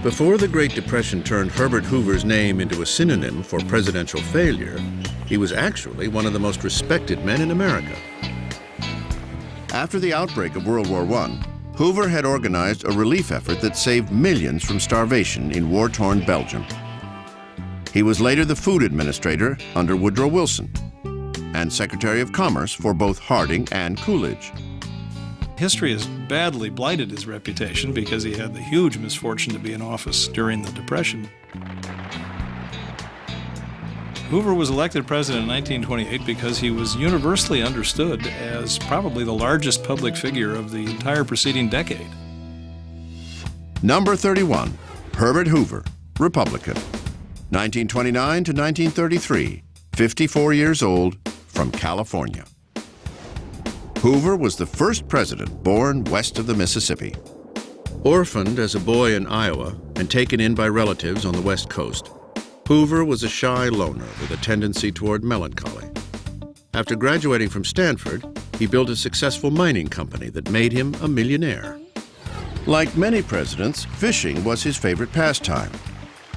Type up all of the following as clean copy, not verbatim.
Before the Great Depression turned Herbert Hoover's name into a synonym for presidential failure, he was actually one of the most respected men in America. After the outbreak of World War I, Hoover had organized a relief effort that saved millions from starvation in war-torn Belgium. He was later the food administrator under Woodrow Wilson and Secretary of Commerce for both Harding and Coolidge. History has badly blighted his reputation because he had the huge misfortune to be in office during the Depression. Hoover was elected president in 1928 because he was universally understood as probably the largest public figure of the entire preceding decade. Number 31, Herbert Hoover, Republican, 1929 to 1933, 54 years old, from California. Hoover was the first president born west of the Mississippi. Orphaned as a boy in Iowa and taken in by relatives on the West Coast, Hoover was a shy loner with a tendency toward melancholy. After graduating from Stanford, he built a successful mining company that made him a millionaire. Like many presidents, fishing was his favorite pastime.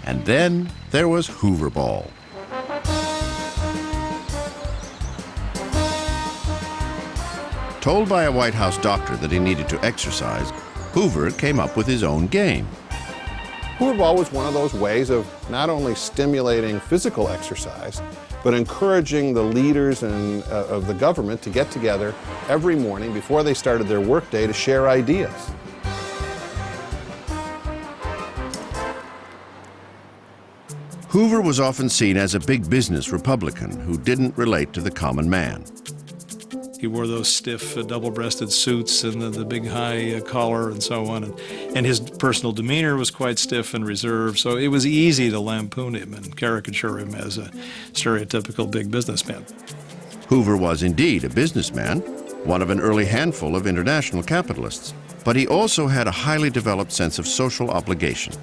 And then there was Hoover Ball. Told by a White House doctor that he needed to exercise, Hoover came up with his own game. Hoover Ball was one of those ways of not only stimulating physical exercise, but encouraging the leaders of the government to get together every morning before they started their workday to share ideas. Hoover was often seen as a big business Republican who didn't relate to the common man. He wore those stiff double-breasted suits and the big high collar and so on. And his personal demeanor was quite stiff and reserved, so it was easy to lampoon him and caricature him as a stereotypical big businessman. Hoover was indeed a businessman, one of an early handful of international capitalists, but he also had a highly developed sense of social obligation.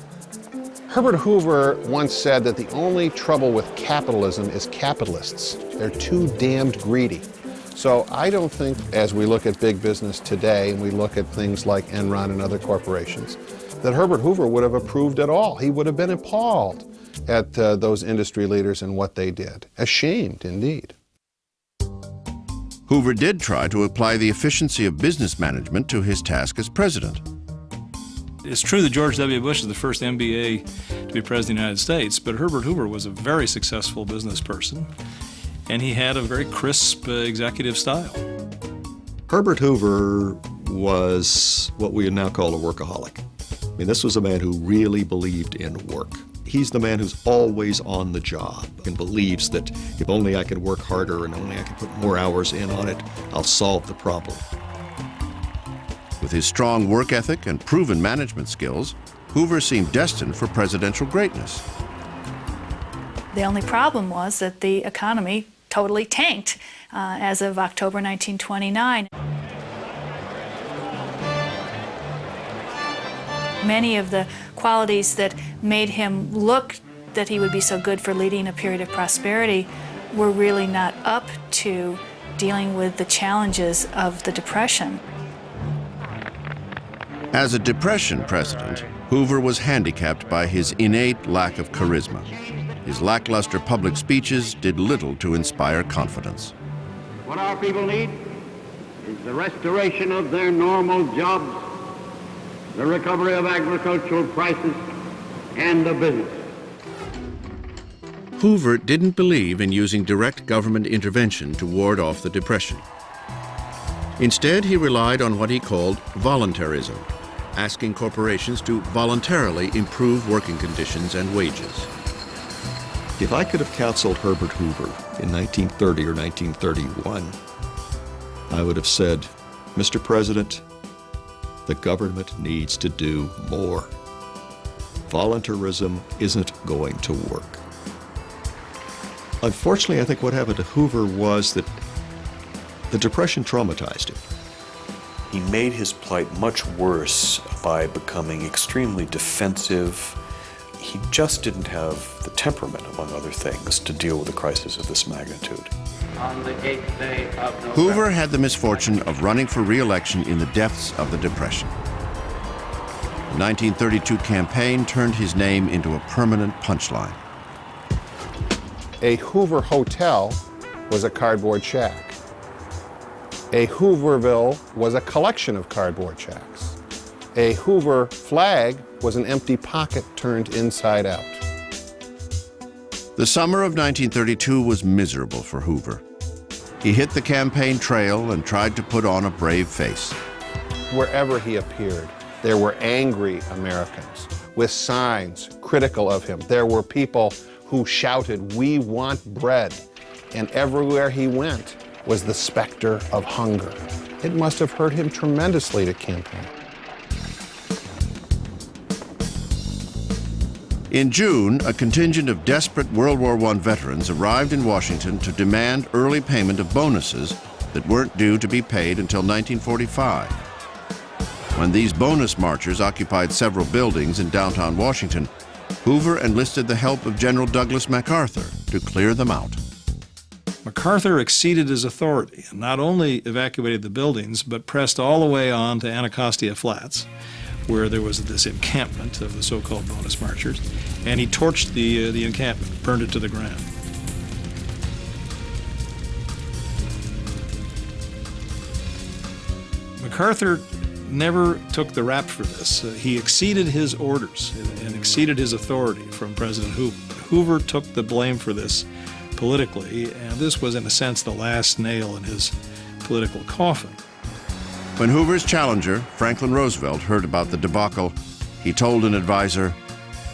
Herbert Hoover once said that the only trouble with capitalism is capitalists. They're too damned greedy. So I don't think, as we look at big business today and we look at things like Enron and other corporations, that Herbert Hoover would have approved at all. He would have been appalled at those industry leaders and what they did. Ashamed, indeed. Hoover did try to apply the efficiency of business management to his task as president. It's true that George W. Bush is the first MBA to be president of the United States, but Herbert Hoover was a very successful business person, and he had a very crisp executive style. Herbert Hoover was what we would now call a workaholic. I mean, this was a man who really believed in work. He's the man who's always on the job and believes that if only I could work harder and only I could put more hours in on it, I'll solve the problem. With his strong work ethic and proven management skills, Hoover seemed destined for presidential greatness. The only problem was that the economy totally tanked as of October 1929. Many of the qualities that made him look that he would be so good for leading a period of prosperity were really not up to dealing with the challenges of the Depression. As a Depression president, Hoover was handicapped by his innate lack of charisma. His lackluster public speeches did little to inspire confidence. What our people need is the restoration of their normal jobs, the recovery of agricultural prices, and the business. Hoover didn't believe in using direct government intervention to ward off the Depression. Instead, he relied on what he called voluntarism, asking corporations to voluntarily improve working conditions and wages. If I could have counseled Herbert Hoover in 1930 or 1931, I would have said, Mr. President, the government needs to do more. Voluntarism isn't going to work. Unfortunately, I think what happened to Hoover was that the Depression traumatized him. He made his plight much worse by becoming extremely defensive. He just didn't have the temperament, among other things, to deal with a crisis of this magnitude. On the 8th day of November, Hoover had the misfortune of running for re-election in the depths of the Depression. The 1932 campaign turned his name into a permanent punchline. A Hoover hotel was a cardboard shack. A Hooverville was a collection of cardboard shacks. A Hoover flag was an empty pocket turned inside out. The summer of 1932 was miserable for Hoover. He hit the campaign trail and tried to put on a brave face. Wherever he appeared, there were angry Americans with signs critical of him. There were people who shouted, "We want bread." And everywhere he went was the specter of hunger. It must have hurt him tremendously to campaign. In June, a contingent of desperate World War I veterans arrived in Washington to demand early payment of bonuses that weren't due to be paid until 1945. When these bonus marchers occupied several buildings in downtown Washington, Hoover enlisted the help of General Douglas MacArthur to clear them out. MacArthur exceeded his authority and not only evacuated the buildings, but pressed all the way on to Anacostia Flats, where there was this encampment of the so-called bonus marchers, and he torched the encampment, burned it to the ground. MacArthur never took the rap for this. He exceeded his orders and exceeded his authority from President Hoover. Hoover took the blame for this politically, and this was, in a sense, the last nail in his political coffin. When Hoover's challenger, Franklin Roosevelt, heard about the debacle, he told an advisor,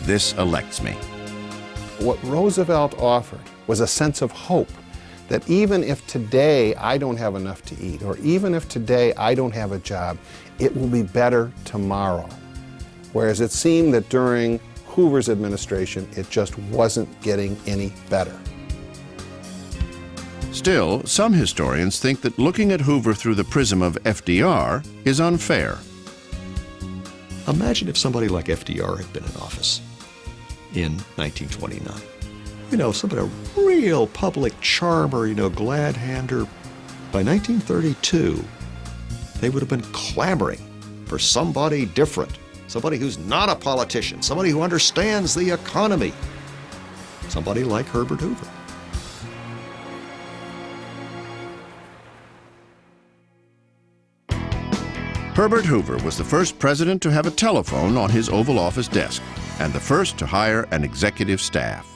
"This elects me." What Roosevelt offered was a sense of hope that even if today I don't have enough to eat, or even if today I don't have a job, it will be better tomorrow. Whereas it seemed that during Hoover's administration, it just wasn't getting any better. Still, some historians think that looking at Hoover through the prism of FDR is unfair. Imagine if somebody like FDR had been in office in 1929. You know, somebody, a real public charmer, you know, glad-hander. By 1932, they would have been clamoring for somebody different, somebody who's not a politician, somebody who understands the economy, somebody like Herbert Hoover. Herbert Hoover was the first president to have a telephone on his Oval Office desk and the first to hire an executive staff.